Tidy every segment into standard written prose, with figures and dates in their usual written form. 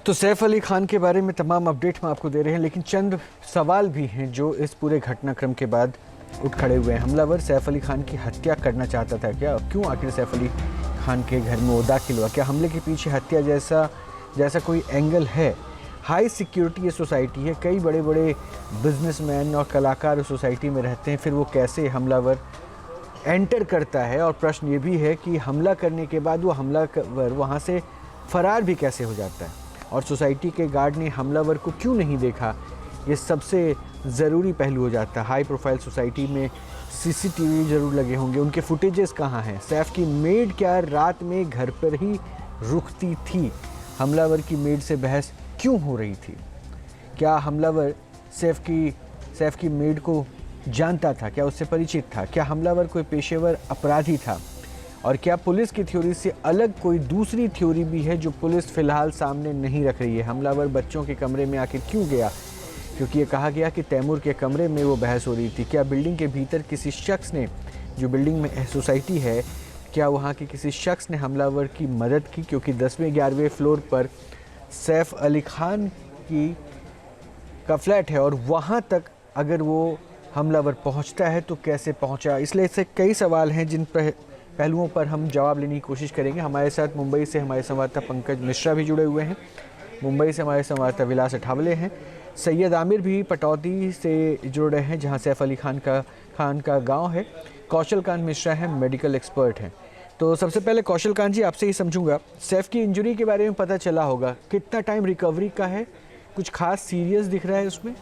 तो सैफ अली खान के बारे में तमाम अपडेट हम आपको दे रहे हैं, लेकिन चंद सवाल भी हैं जो इस पूरे घटनाक्रम के बाद उठ खड़े हुए हैं। हमलावर सैफ अली खान की हत्या करना चाहता था क्या? क्यों आखिर सैफ अली खान के घर में वो दाखिल हुआ? क्या हमले के पीछे हत्या जैसा कोई एंगल है? हाई सिक्योरिटी ये सोसाइटी है, कई बड़े बड़े बिजनेसमैन और कलाकार उस सोसाइटी में रहते हैं, फिर वो कैसे हमलावर एंटर करता है? और प्रश्न ये भी है कि हमला करने के बाद वो हमलावर वहाँ से फरार भी कैसे हो जाता है? और सोसाइटी के गार्ड ने हमलावर को क्यों नहीं देखा? ये सबसे ज़रूरी पहलू हो जाता है। हाई प्रोफाइल सोसाइटी में सीसीटीवी ज़रूर लगे होंगे, उनके फुटेजेस कहाँ हैं? सैफ की मेड क्या रात में घर पर ही रुकती थी? हमलावर की मेड से बहस क्यों हो रही थी? क्या हमलावर सैफ की मेड को जानता था? क्या उससे परिचित था? क्या हमलावर कोई पेशेवर अपराधी था? और क्या पुलिस की थ्योरी से अलग कोई दूसरी थ्योरी भी है जो पुलिस फिलहाल सामने नहीं रख रही है? हमलावर बच्चों के कमरे में आखिर क्यों गया? क्योंकि ये कहा गया कि तैमूर के कमरे में वो बहस हो रही थी। क्या बिल्डिंग के भीतर किसी शख्स ने, जो बिल्डिंग में सोसाइटी है, क्या वहाँ के किसी शख्स ने हमलावर की मदद की? क्योंकि 10वें 11वें फ्लोर पर सैफ अली खान का फ्लैट है और वहाँ तक अगर वो हमलावर पहुँचता है तो कैसे पहुँचा? इसलिए ऐसे कई सवाल हैं जिन पहलुओं पर हम जवाब लेने की कोशिश करेंगे। हमारे साथ मुंबई से हमारे संवाददाता पंकज मिश्रा भी जुड़े हुए हैं, मुंबई से हमारे संवाददाता विलास अठावले हैं, सैयद आमिर भी पटौदी से जुड़ रहे हैं जहां सैफ अली खान का गांव है, कौशल कांत मिश्रा हैं, मेडिकल एक्सपर्ट हैं। तो सबसे पहले कौशल कांत जी, आपसे ही समझूंगा, सैफ की इंजरी के बारे में पता चला होगा, कितना टाइम रिकवरी का है? कुछ खास सीरियस दिख रहा है उसमें?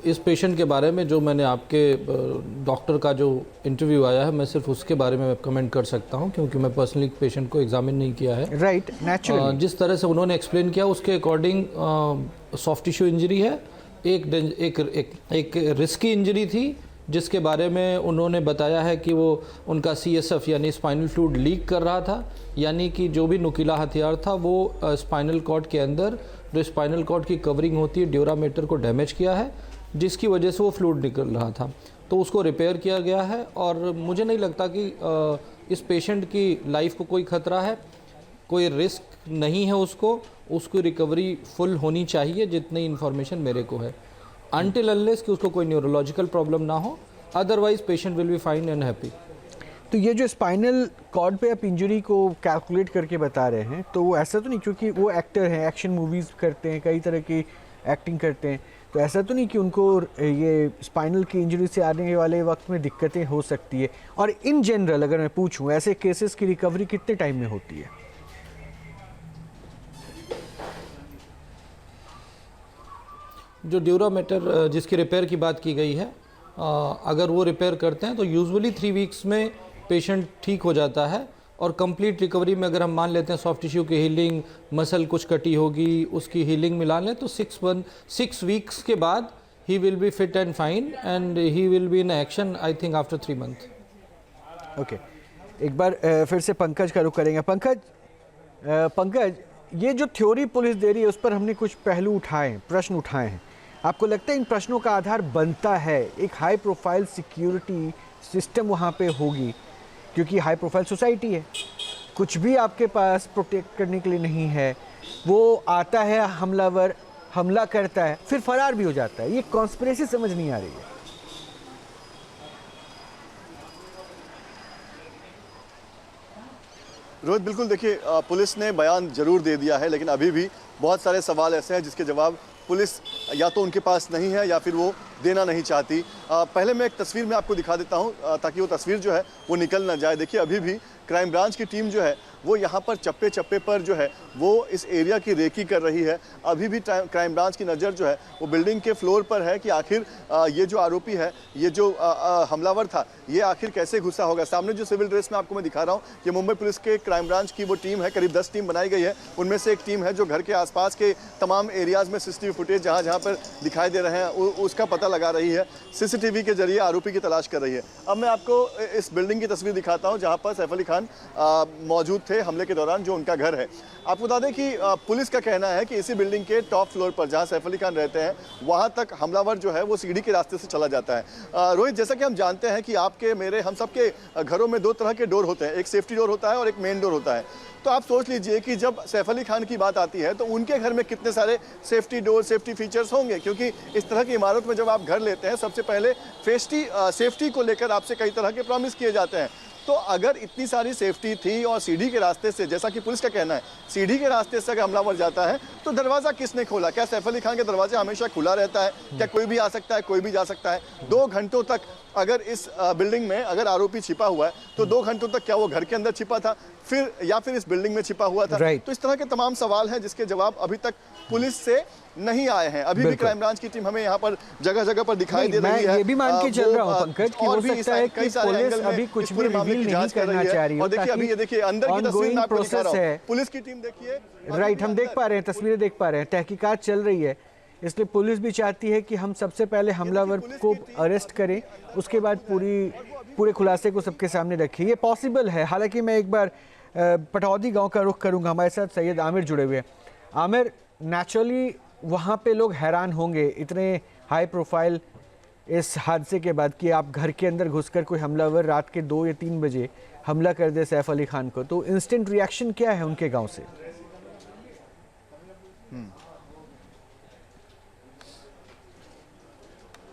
इस पेशेंट के बारे में जो मैंने आपके डॉक्टर का जो इंटरव्यू आया है, मैं सिर्फ उसके बारे में कमेंट कर सकता हूं क्योंकि मैं पर्सनली पेशेंट को एग्जामिन नहीं किया है। राइट, नेचुरली जिस तरह से उन्होंने एक्सप्लेन किया उसके अकॉर्डिंग सॉफ्ट टिश्यू इंजरी है, एक रिस्की इंजरी थी जिसके बारे में उन्होंने बताया है कि वो उनका CSF यानी स्पाइनल फ्लूइड लीक कर रहा था, यानी कि जो भी नुकीला हथियार था वो स्पाइनल कॉर्ड के अंदर जो स्पाइनल कॉर्ड की कवरिंग होती है ड्यूरामेटर को डैमेज किया है, जिसकी वजह से वो फ्लूइड निकल रहा था। तो उसको रिपेयर किया गया है और मुझे नहीं लगता कि इस पेशेंट की लाइफ को कोई ख़तरा है, कोई रिस्क नहीं है उसकी रिकवरी फुल होनी चाहिए जितनी इन्फॉर्मेशन मेरे को है, अनटिल अनलेस कि उसको कोई न्यूरोलॉजिकल प्रॉब्लम ना हो, otherwise patient will be fine and happy. तो ये जो स्पाइनल कॉर्ड पे आप इंजरी को कैलकुलेट करके बता रहे हैं, तो वो ऐसा तो नहीं, क्योंकि वो एक्टर हैं, एक्शन मूवीज़ करते हैं, कई तरह की एक्टिंग करते हैं, तो ऐसा तो नहीं कि उनको ये स्पाइनल की इंजरी से आने वाले वक्त में दिक्कतें हो सकती है? और इन जनरल अगर मैं पूछूं, ऐसे केसेस की रिकवरी कितने टाइम में होती है? जो ड्यूरामेटर जिसकी रिपेयर की बात की गई है, अगर वो रिपेयर करते हैं तो यूजुअली 3 वीक्स में पेशेंट ठीक हो जाता है। और कंप्लीट रिकवरी में अगर हम मान लेते हैं सॉफ्ट टिश्यू की हीलिंग, मसल कुछ कटी होगी उसकी हीलिंग मिला लें, तो 6 वीक्स के बाद he will be fit and fine and he will be in action I think after 3 month. Okay, एक बार फिर से पंकज का रुख करेंगे। पंकज, ये जो थ्योरी पुलिस दे रही है उस पर हमने कुछ पहलू उठाए, प्रश्न उठाए हैं। आपको लगता है इन प्रश्नों का आधार बनता है एक हाई प्रोफाइल सिक्योरिटी सिस्टम वहाँ पे होगी? क्योंकि हाई प्रोफाइल सोसाइटी है, कुछ भी आपके पास प्रोटेक्ट करने के लिए नहीं है, वो आता है हमलावर, हमला करता है, फिर फरार भी हो जाता है। ये कॉन्स्पिरेसी समझ नहीं आ रही है। रोहित, बिल्कुल देखिए, पुलिस ने बयान जरूर दे दिया है, लेकिन अभी भी बहुत सारे सवाल ऐसे हैं जिसके जवाब पुलिस या तो उनके पास नहीं है या फिर वो देना नहीं चाहती। पहले मैं एक तस्वीर में आपको दिखा देता हूं ताकि वो तस्वीर जो है वो निकल ना जाए। देखिए, अभी भी क्राइम ब्रांच की टीम जो है वो यहाँ पर चप्पे चप्पे पर जो है वो इस एरिया की रेकी कर रही है। अभी भी क्राइम ब्रांच की नज़र जो है वो बिल्डिंग के फ्लोर पर है कि आखिर ये जो आरोपी है, ये जो हमलावर था, ये आखिर कैसे घुसा होगा। सामने जो सिविल ड्रेस में आपको मैं दिखा रहा हूँ, ये मुंबई पुलिस के क्राइम ब्रांच की वो टीम है। करीब 10 टीम बनाई गई है, उनमें से एक टीम है जो घर के आसपास के तमाम एरियाज़ में CCTV फुटेज जहाँ जहाँ पर दिखाई दे रहे हैं उसका पता लगा रही है, CCTV के जरिए आरोपी की तलाश कर रही है। अब मैं आपको इस बिल्डिंग की तस्वीर दिखाता हूँ जहाँ पर सैफ अली खान मौजूद थे हमले के दौरान, जो उनका घर है। आपको बता दें कि पुलिस का कहना है कि इसी बिल्डिंग के टॉप फ्लोर पर जहां सैफ अली खान रहते हैं वहां तक हमलावर जो है वो सीढ़ी के रास्ते से चला जाता है। रोहित, जैसा कि हम जानते हैं कि आपके, मेरे, हम सबके घरों में दो तरह के डोर होते हैं, एक सेफ्टी डोर होता है और एक मेन डोर होता है। तो आप सोच लीजिए कि जब सैफ अली खान की बात आती है तो उनके घर में कितने सारे सेफ्टी डोर, सेफ्टी फीचर्स होंगे, क्योंकि इस तरह की इमारत में जब आप घर लेते हैं सबसे पहले सेफ्टी को लेकर आपसे कई तरह के प्रॉमिस किए जाते हैं। तो अगर इतनी सारी सेफ्टी थी और सीढ़ी के रास्ते से, जैसा कि पुलिस का कहना है, सीढ़ी के रास्ते से अगर हमलावर जाता है तो दरवाजा किसने खोला? क्या सैफ अली खान का दरवाजा हमेशा खुला रहता है? क्या कोई भी आ सकता है, कोई भी जा सकता है? 2 घंटों तक अगर इस बिल्डिंग में अगर आरोपी छिपा हुआ है तो 2 घंटों तक क्या वो घर के अंदर छिपा था या फिर इस बिल्डिंग में छिपा हुआ था? तो इस तरह के तमाम सवाल हैं जिसके जवाब अभी तक पुलिस से नहीं आए हैं। अभी भी क्राइम ब्रांच की टीम हमें यहाँ पर जगह जगह पर दिखाई दे रही है। ये भी मान के चल रहा हूँ पंकज कि हो सकता है कि पुलिस अभी कुछ भी रिवील नहीं करना चाह रही है। और देखिए, अभी ये देखिए अंदर की तस्वीर मैं आपको दिखा रहा हूँ, पुलिस की टीम देखिए। राइट, हम देख पा रहे हैं, तस्वीरें देख पा रहे हैं, तहकीकात चल रही है, इसलिए पुलिस भी चाहती है कि हम सबसे पहले हमलावर को अरेस्ट करें, उसके बाद पूरे खुलासे को सबके सामने रखें। ये पॉसिबल है। हालांकि मैं एक बार पटौदी गांव का रुख करूंगा। हमारे साथ सैयद आमिर जुड़े हुए हैं। आमिर, नेचुरली वहां पे लोग हैरान होंगे इतने हाई प्रोफाइल इस हादसे के बाद कि आप घर के अंदर घुसकर कोई हमलावर रात के 2 या 3 बजे हमला कर दे सैफ अली खान को। तो इंस्टेंट रिएक्शन क्या है उनके गांव से?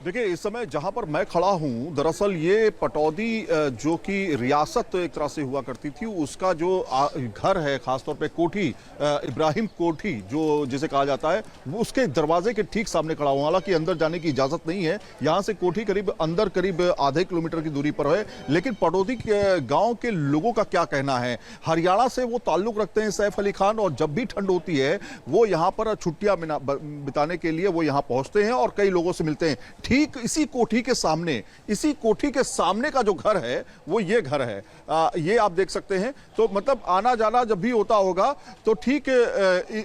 देखिए, इस समय जहां पर मैं खड़ा हूं, दरअसल ये पटौदी जो कि रियासत एक तरह से हुआ करती थी, उसका जो घर है, खासतौर पे कोठी, इब्राहिम कोठी जो जिसे कहा जाता है, वो उसके दरवाजे के ठीक सामने खड़ा हूं। हालांकि अंदर जाने की इजाजत नहीं है, यहां से कोठी करीब आधे किलोमीटर की दूरी पर है। लेकिन पटौदी के गांव के लोगों का क्या कहना है? हरियाणा से वो ताल्लुक रखते हैं सैफ अली खान, और जब भी ठंड होती है वो यहाँ पर छुट्टियां बिताने के लिए वो यहाँ पहुंचते हैं और कई लोगों से मिलते हैं। ठीक इसी कोठी के सामने का जो घर है वो ये घर है। ये आप देख सकते हैं। तो मतलब आना जाना जब भी होता होगा तो ठीक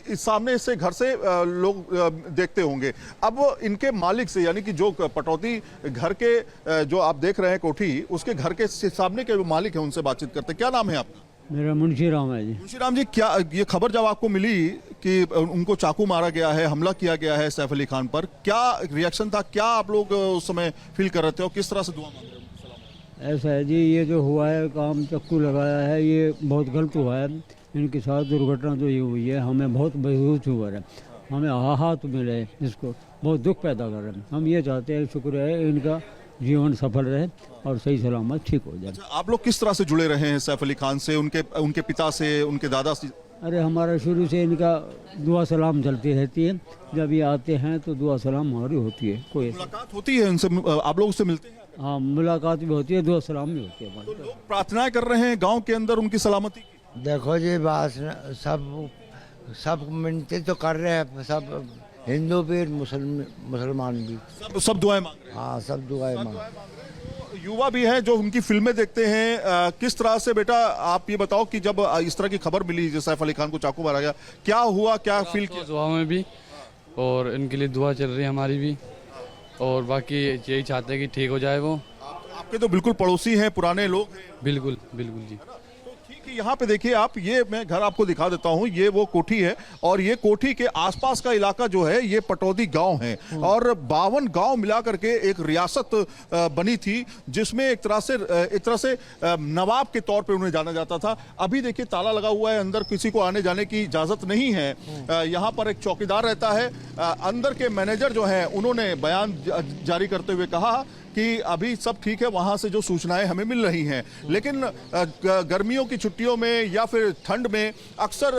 इस सामने से घर से लोग देखते होंगे। अब इनके मालिक से, यानी कि जो पटौदी घर के जो आप देख रहे हैं कोठी, उसके घर के सामने के जो मालिक है उनसे बातचीत करते हैं। क्या नाम है आपका? मेरा मुंशी राम है जी। मुंशी राम जी, क्या ये खबर जब आपको मिली कि उनको चाकू मारा गया है, हमला किया गया है सैफ अली खान पर, क्या रिएक्शन था? क्या आप लोग उस समय फील कर रहे थे और किस तरह से दुआ मांग रहे थे? ऐसा है जी, ये जो हुआ है काम, चाकू लगाया है, ये बहुत गलत हुआ है। इनके साथ दुर्घटना जो ये हुई है, हमें बहुत महसूस हुआ है, हमें हाथ मिले, इसको बहुत दुख पैदा कर रहे हैं। हम ये चाहते हैं, शुक्र है इनका जीवन सफल रहे और सही सलामत ठीक हो जाए। आप लोग किस तरह से जुड़े रहे हैं सैफ अली खान से, उनके पिता से, उनके दादा से? अरे हमारा शुरू से इनका दुआ सलाम चलती रहती है। जब ये आते हैं तो दुआ सलाम हमारी होती है। कोई मुलाकात होती है उनसे? आप लोग उससे मिलते हैं? हाँ, मुलाकात भी होती है, दुआ सलाम भी होती है। तो लोग प्रार्थनाएं कर रहे हैं गांव के अंदर उनकी सलामती की? देखो जी, बात सब मिलते तो कर रहे हैं, सब हिंदू भी, मुसलमान भी, सब दुआएं मांग रहे हैं। हाँ, सब दुआएं मांग। युवा भी हैं जो उनकी फिल्में देखते हैं। किस तरह से, बेटा आप ये बताओ कि जब इस तरह की खबर मिली जो सैफ अली खान को चाकू मारा गया, क्या हुआ, क्या फील किया? दुआ में भी, और इनके लिए दुआ चल रही है हमारी भी, और बाकी यही चाहते हैं कि ठीक हो जाए वो। आपके तो बिल्कुल पड़ोसी हैं, पुराने लोग हैं। बिल्कुल बिल्कुल जी। ठीक है, यहाँ पे देखिए आप, ये मैं घर आपको दिखा देता हूँ। ये वो कोठी है और ये कोठी के आसपास का इलाका जो है ये पटौदी गांव है, और 52 गांव मिला करके एक रियासत बनी थी, जिसमें एक तरह से नवाब के तौर पे उन्हें जाना जाता था। अभी देखिए ताला लगा हुआ है, अंदर किसी को आने जाने की इजाजत नहीं है। यहाँ पर एक चौकीदार रहता है। अंदर के मैनेजर जो है उन्होंने बयान जारी करते हुए कहा कि अभी सब ठीक है, वहां से जो सूचनाएं हमें मिल रही हैं, लेकिन गर्मियों की छुट्टियों में या फिर ठंड में अक्सर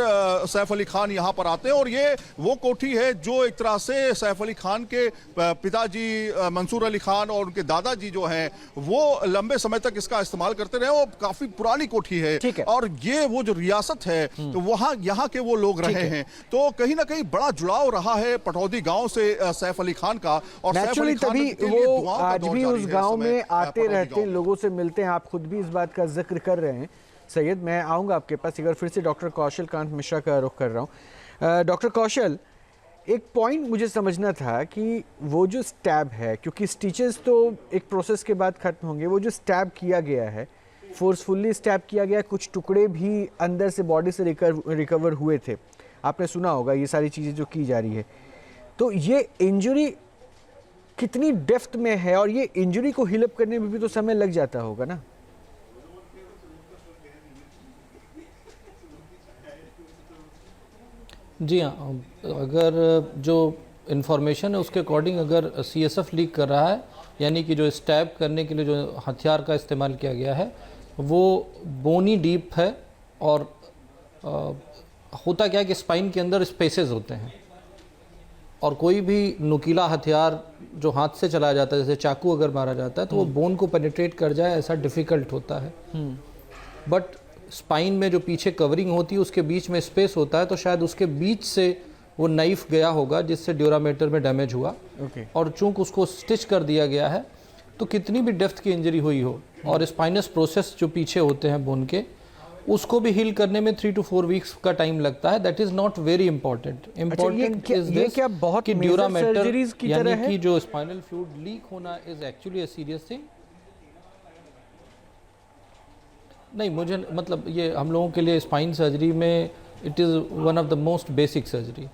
सैफ अली खान यहां पर आते हैं। और ये वो कोठी है जो एक तरह से सैफ अली खान के पिताजी मंसूर अली खान और उनके दादाजी जो हैं वो लंबे समय तक इसका इस्तेमाल करते रहे। वो काफी पुरानी कोठी है, और ये वो जो रियासत है तो वहां यहाँ के वो लोग रहे हैं। तो कहीं ना कहीं बड़ा जुड़ाव रहा है पटौदी गाँव से सैफ अली खान का। और सैफ अली खान आज भी उस गांव में आते रहते हैं, लोगों से मिलते हैं। आप खुद भी इस बात का जिक्र कर रहे हैं। सैयद, मैं आऊंगा आपके पास, एक बार फिर से डॉक्टर कौशल कांत मिश्रा का रुख कर रहा हूं। डॉक्टर कौशल, एक पॉइंट मुझे समझना था कि वो जो स्टैब है, क्योंकि स्टिचेस तो एक प्रोसेस के बाद खत्म होंगे, वो जो स्टैब किया गया है फोर्सफुली स्टैब किया गया, कुछ टुकड़े भी अंदर से बॉडी से रिकवर हुए थे। आपने सुना होगा ये सारी चीज़ें जो की जा रही है। तो ये इंजरी कितनी डेप्थ में है और ये इंजरी को हील अप करने में भी तो समय लग जाता होगा ना? जी हाँ, अगर जो इन्फॉर्मेशन है उसके अकॉर्डिंग अगर CSF लीक कर रहा है, यानी कि जो स्टैब करने के लिए जो हथियार का इस्तेमाल किया गया है वो बोनी डीप है, और होता क्या है कि स्पाइन के अंदर स्पेसेस होते हैं, और कोई भी नुकीला हथियार जो हाथ से चलाया जाता है, जैसे चाकू अगर मारा जाता है तो वो बोन को पेनिट्रेट कर जाए, ऐसा डिफ़िकल्ट होता है। बट स्पाइन में जो पीछे कवरिंग होती है उसके बीच में स्पेस होता है, तो शायद उसके बीच से वो नाइफ गया होगा जिससे ड्यूरामीटर में डैमेज हुआ। और चूंकि उसको स्टिच कर दिया गया है, तो कितनी भी डेप्थ की इंजरी हुई हो और स्पाइनस प्रोसेस जो पीछे होते हैं बोन के, उसको भी हील करने में 3 to 4 वीक्स का टाइम लगता है। That is not very important. Important is this कि ड्यूरामीटर यानी कि जो स्पाइनल फ्लूइड लीक होना is actually a serious thing. नहीं, मुझे मतलब ये हम लोगों के लिए स्पाइन सर्जरी में it is one of the most basic surgery,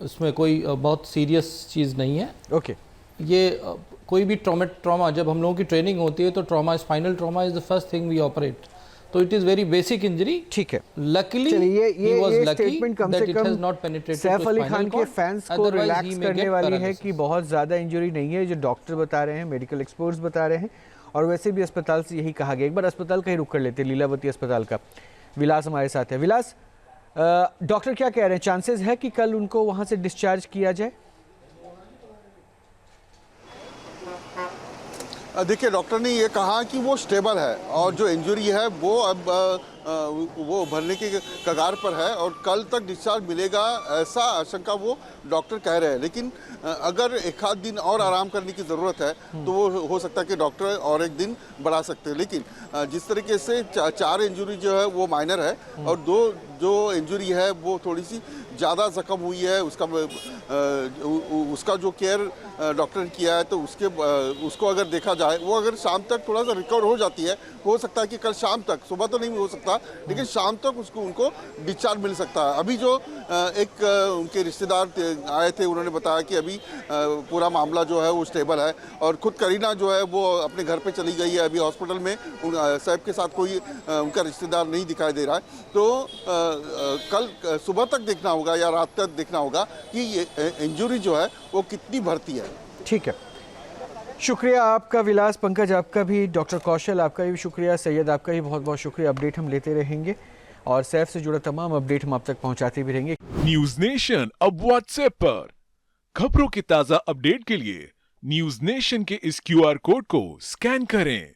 इसमें कोई बहुत सीरियस चीज़ नहीं है। ओके ये कोई भी ट्रॉमा जब हम लोगों की ट्रेनिंग होती है तो trauma, spinal trauma is the first thing we operate, तो it is very basic injury. ठीक है, लकीली ये स्टेटमेंट कम से कम सैफ अली खान के फैंस को रिलैक्स करने वाली है कि बहुत ज़्यादा इंजरी नहीं है, जो डॉक्टर बता रहे हैं, मेडिकल एक्सपर्ट्स बता रहे हैं, और वैसे भी अस्पताल से यही कहा गया। एक बार अस्पताल का ही रुख कर लेते हैं, लीलावती अस्पताल का। विलास हमारे साथ है। विलास, डॉक्टर क्या कह रहे हैं, चांसेस है कि कल उनको वहां से डिस्चार्ज किया जाए? देखिए, डॉक्टर ने ये कहा कि वो स्टेबल है और जो इंजरी है वो अब वो उभरने के कगार पर है और कल तक डिस्चार्ज मिलेगा, ऐसा आशंका वो डॉक्टर कह रहे हैं। लेकिन अगर एक आध दिन और आराम करने की ज़रूरत है तो वो हो सकता है कि डॉक्टर और एक दिन बढ़ा सकते हैं। लेकिन जिस तरीके से 4 इंजरी जो है वो माइनर है और 2 जो इंजरी है वो थोड़ी सी ज़्यादा जख्म हुई है, उसका जो केयर डॉक्टर ने किया है, तो उसको अगर देखा जाए, वो अगर शाम तक थोड़ा सा रिकवर हो जाती है, हो सकता है कि कल शाम तक, सुबह तो नहीं हो सकता, लेकिन शाम तक उनको डिस्चार्ज मिल सकता है। अभी जो एक उनके रिश्तेदार आए थे, उन्होंने बताया कि अभी पूरा मामला जो है वो स्टेबल है और खुद करीना जो है वो अपने घर पे चली गई है। अभी हॉस्पिटल में सैफ के साथ कोई उनका रिश्तेदार नहीं दिखाई दे रहा है। तो कल सुबह तक देखना होगा या रात तक देखना होगा कि ये इंजरी जो है वो कितनी बढ़ती है। ठीक है, शुक्रिया आपका विलास। पंकज आपका भी, डॉक्टर कौशल आपका भी शुक्रिया, सैयद आपका भी बहुत बहुत शुक्रिया। अपडेट हम लेते रहेंगे और सैफ से जुड़ा तमाम अपडेट हम आप तक पहुंचाते भी रहेंगे। न्यूज नेशन अब व्हाट्सएप पर खबरों की ताजा अपडेट के लिए न्यूज नेशन के इस QR कोड को स्कैन करें।